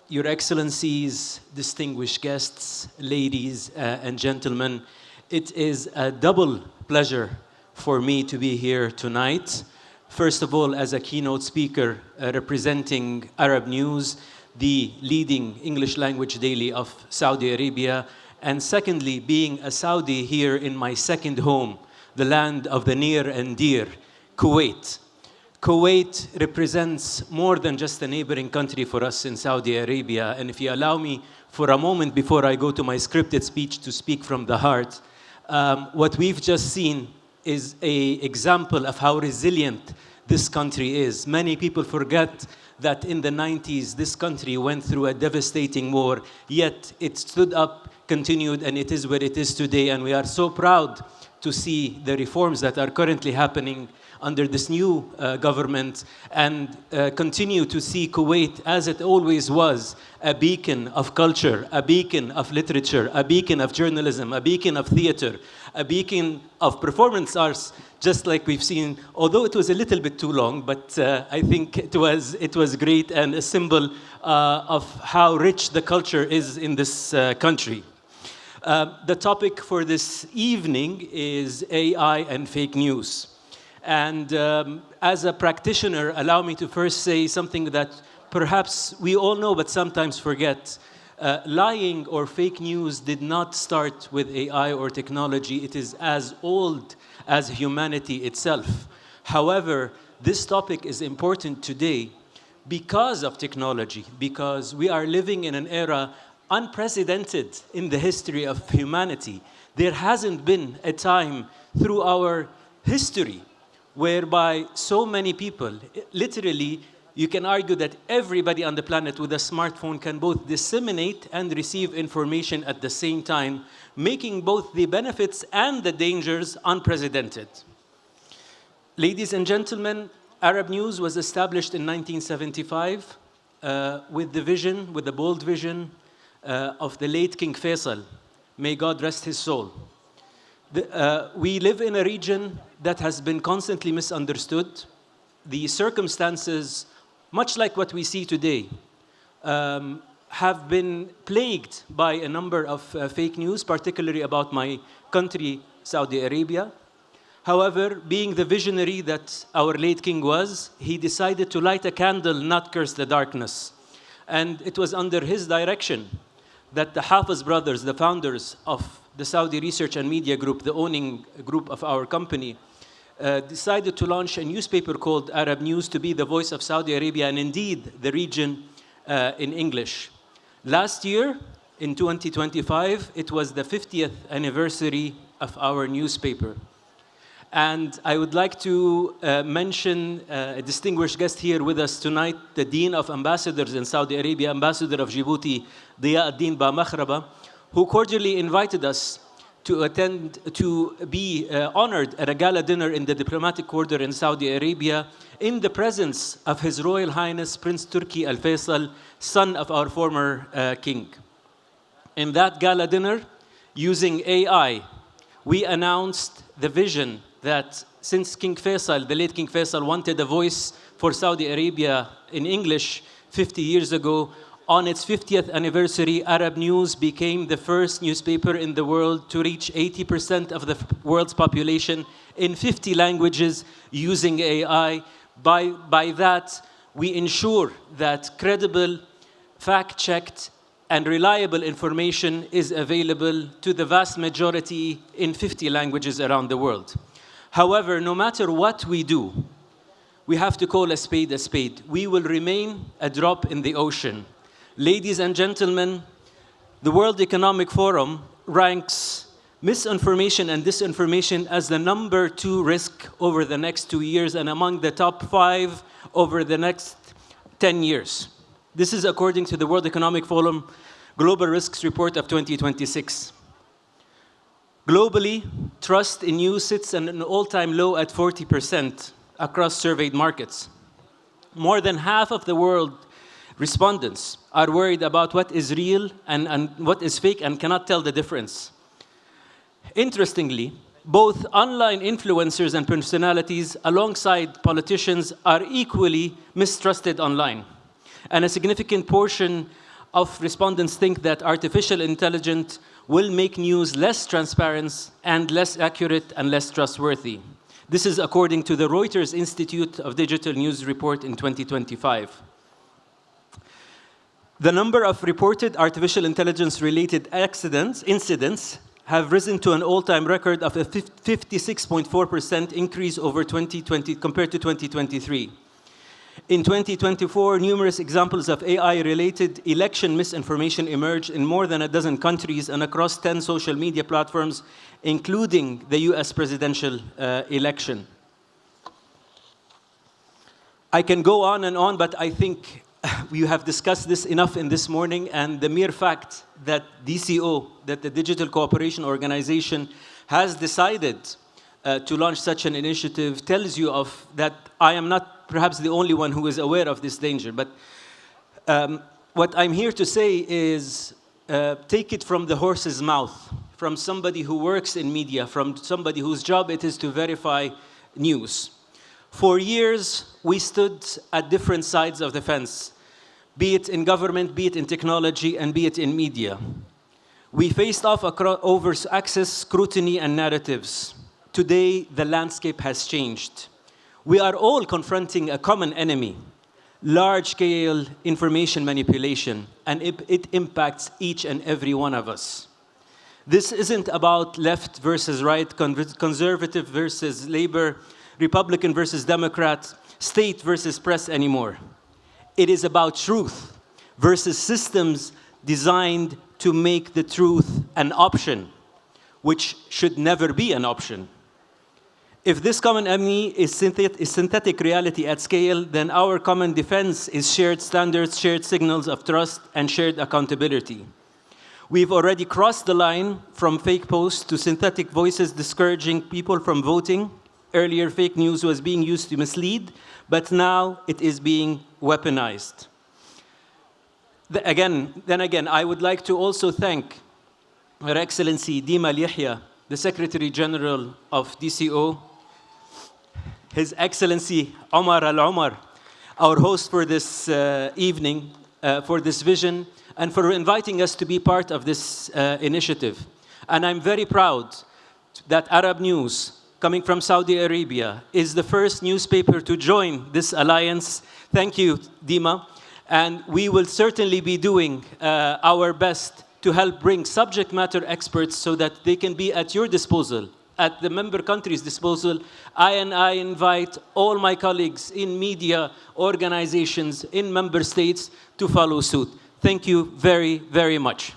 Your Excellencies, distinguished guests, ladies and gentlemen, it is a double pleasure for me to be here tonight. First of all, as a keynote speaker representing Arab News, the leading English language daily of Saudi Arabia, and secondly, being a Saudi here in my second home, the land of the near and dear, Kuwait. Kuwait represents more than just a neighboring country for us in Saudi Arabia. And if you allow me for a moment before I go to my scripted speech to speak from the heart, what we've just seen is an example of how resilient this country is. Many people forget that in the 90s, this country went through a devastating war, yet it stood up, continued, and it is where it is today. And we are so proud to see the reforms that are currently happening under this new government, and continue to see Kuwait, as it always was, a beacon of culture, a beacon of literature, a beacon of journalism, a beacon of theater, a beacon of performance arts, just like we've seen, although it was a little bit too long, but I think it was great and a symbol of how rich the culture is in this country. The topic for this evening is AI and fake news. And as a practitioner, allow me to first say something that perhaps we all know but sometimes forget. Lying or fake news did not start with AI or technology. It is as old as humanity itself. However, this topic is important today because of technology, because we are living in an era unprecedented in the history of humanity. There hasn't been a time through our history whereby so many people, literally, you can argue that everybody on the planet with a smartphone can both disseminate and receive information at the same time, making both the benefits and the dangers unprecedented. Ladies and gentlemen, Arab News was established in 1975 with the bold vision of the late King Faisal. May God rest his soul. We live in a region that has been constantly misunderstood. The circumstances, much like what we see today, have been plagued by a number of fake news, particularly about my country, Saudi Arabia. However, being the visionary that our late king was, he decided to light a candle, not curse the darkness. And it was under his direction that the Hafiz brothers, the founders of the Saudi Research and Media Group, the owning group of our company, decided to launch a newspaper called Arab News to be the voice of Saudi Arabia and indeed the region in English. Last year, in 2025, it was the 50th anniversary of our newspaper. And I would like to mention a distinguished guest here with us tonight, the Dean of Ambassadors in Saudi Arabia, Ambassador of Djibouti, Diya ad-Din Ba-Makhraba, who cordially invited us to be honored at a gala dinner in the diplomatic quarter in Saudi Arabia in the presence of His Royal Highness Prince Turki Al Faisal, son of our former king. In that gala dinner, using AI, we announced the vision that since King Faisal, the late King Faisal, wanted a voice for Saudi Arabia in English 50 years ago, on its 50th anniversary, Arab News became the first newspaper in the world to reach 80% of the world's population in 50 languages using AI. By that, we ensure that credible, fact-checked, and reliable information is available to the vast majority in 50 languages around the world. However, no matter what we do, we have to call a spade a spade. We will remain a drop in the ocean. Ladies and gentlemen, the World Economic Forum ranks misinformation and disinformation as the #2 risk over the next 2 years and among the top 5 over the next 10 years. This is according to the World Economic Forum Global Risks Report of 2026. Globally, trust in news sits at an all-time low at 40% across surveyed markets. More than half of the world respondents are worried about what is real and what is fake and cannot tell the difference. Interestingly, both online influencers and personalities alongside politicians are equally mistrusted online. And a significant portion of respondents think that artificial intelligence will make news less transparent and less accurate and less trustworthy. This is according to the Reuters Institute of Digital News report in 2025. The number of reported artificial intelligence-related incidents have risen to an all-time record of a 56.4% increase over 2020 compared to 2023. In 2024, numerous examples of AI-related election misinformation emerged in more than a dozen countries and across 10 social media platforms, including the US presidential election. I can go on, but I think we have discussed this enough in this morning, and the mere fact that DCO, that the Digital Cooperation Organization, has decided to launch such an initiative tells you of that I am not perhaps the only one who is aware of this danger. But what I'm here to say is take it from the horse's mouth, from somebody who works in media, from somebody whose job it is to verify news. For years, we stood at different sides of the fence, be it in government, be it in technology, and be it in media. We faced off over access, scrutiny, and narratives. Today, the landscape has changed. We are all confronting a common enemy, large-scale information manipulation, and it impacts each and every one of us. This isn't about left versus right, conservative versus labor, Republican versus Democrat, state versus press anymore. It is about truth versus systems designed to make the truth an option, which should never be an option. If this common enemy is synthetic reality at scale, then our common defense is shared standards, shared signals of trust, and shared accountability. We've already crossed the line from fake posts to synthetic voices discouraging people from voting. Earlier, fake news was being used to mislead, but now it is being weaponized. Then again, I would like to also thank Her Excellency Dima Al-Yahya, the Secretary General of DCO, His Excellency Omar Al-Omar, our host for this evening, for this vision, and for inviting us to be part of this initiative. And I'm very proud that Arab News, coming from Saudi Arabia, is the first newspaper to join this alliance. Thank you, Dima. And we will certainly be doing our best to help bring subject matter experts so that they can be at your disposal, at the member countries' disposal. I invite all my colleagues in media organizations in member states to follow suit. Thank you very, very much.